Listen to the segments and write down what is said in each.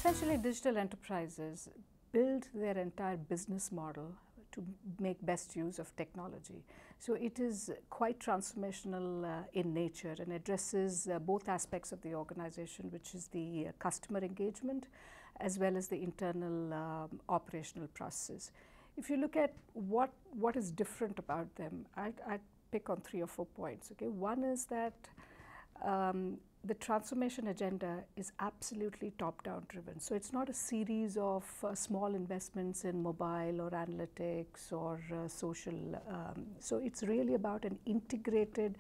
Essentially, digital enterprises build their entire business model to make best use of technology. So it is quite transformational in nature and addresses both aspects of the organization, which is the customer engagement as well as the internal operational processes. If you look at what is different about them, I'd pick on 3 or 4 points. Okay, one is that the transformation agenda is absolutely top-down driven. So it's not a series of small investments in mobile or analytics or social. So it's really about an integrated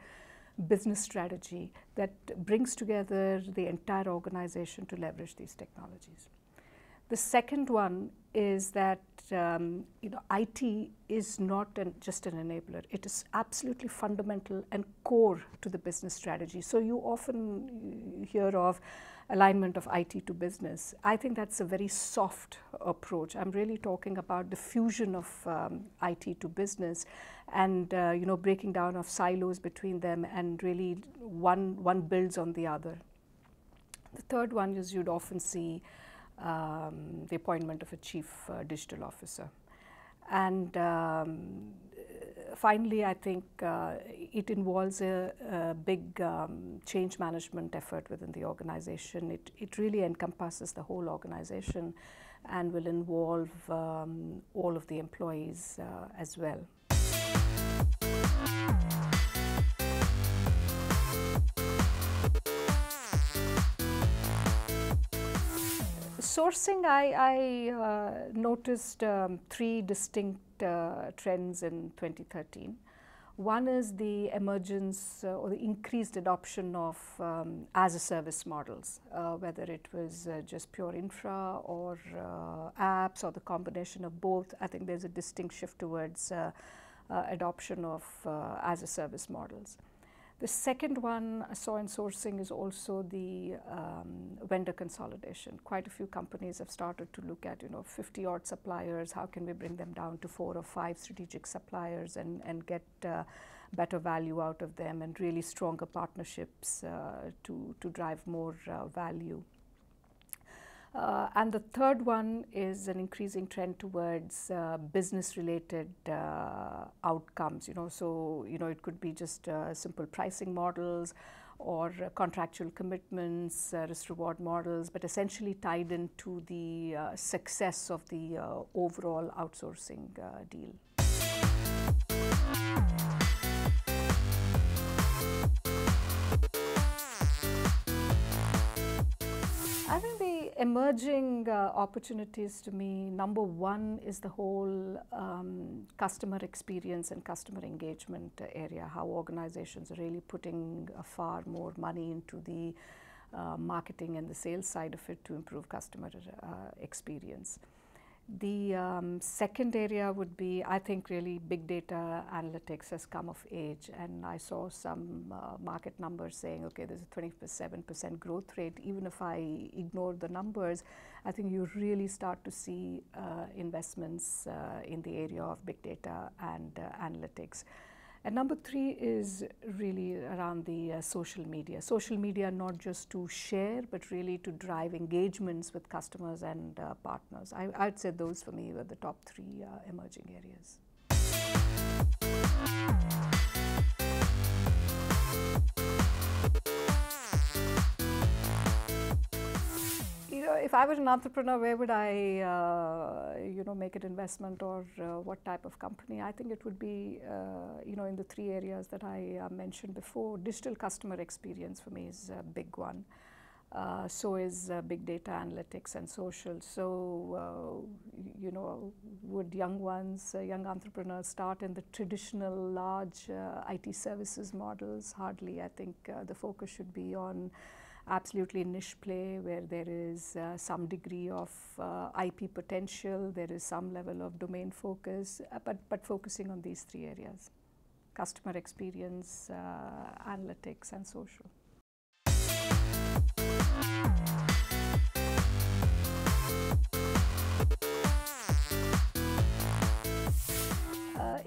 business strategy that brings together the entire organization to leverage these technologies. The second one is that IT is not just an enabler. It is absolutely fundamental and core to the business strategy. So you often hear of alignment of IT to business. I think that's a very soft approach. I'm really talking about the fusion of IT to business and breaking down of silos between them, and really one builds on the other. The third one is you'd often see the appointment of a chief digital officer. And finally, I think it involves a big change management effort within the organization. It really encompasses the whole organization and will involve all of the employees as well. Sourcing, I noticed 3 distinct trends in 2013. One is the emergence or the increased adoption of as-a-service models, whether it was just pure infra or apps or the combination of both. I think there's a distinct shift towards adoption of as-a-service models. The second one I saw in sourcing is also the vendor consolidation. Quite a few companies have started to look at 50-odd suppliers. How can we bring them down to 4 or 5 strategic suppliers and get better value out of them, and really stronger partnerships to drive more value. And the third one is an increasing trend towards business-related outcomes. So it could be just simple pricing models or contractual commitments, risk-reward models, but essentially tied into the success of the overall outsourcing deal. I think the emerging opportunities to me, number one is the whole customer experience and customer engagement area, how organizations are really putting far more money into the marketing and the sales side of it to improve customer experience. The second area would be, I think, really big data analytics has come of age, and I saw some market numbers saying, okay, there's a 27% growth rate. Even if I ignore the numbers, I think you really start to see investments in the area of big data and analytics. And number 3 is really around the social media. Social media not just to share, but really to drive engagements with customers and partners. I'd say those for me were the top 3 emerging areas. If I were an entrepreneur, where would I, make an investment, or what type of company? I think it would be, in the 3 areas that I mentioned before. Digital customer experience for me is a big one. So is big data analytics and social. So, would young entrepreneurs start in the traditional large IT services models? Hardly. I think the focus should be on absolutely niche play where there is some degree of IP potential, there is some level of domain focus, but focusing on these 3 areas: customer experience, analytics, and social.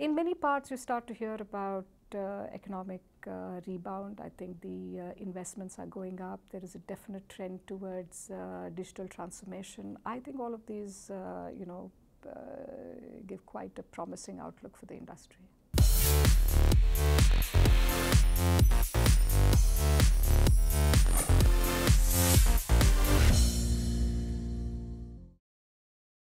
In many parts, you start to hear about economic rebound. I think the investments are going up. There is a definite trend towards digital transformation. I think all of these, give quite a promising outlook for the industry.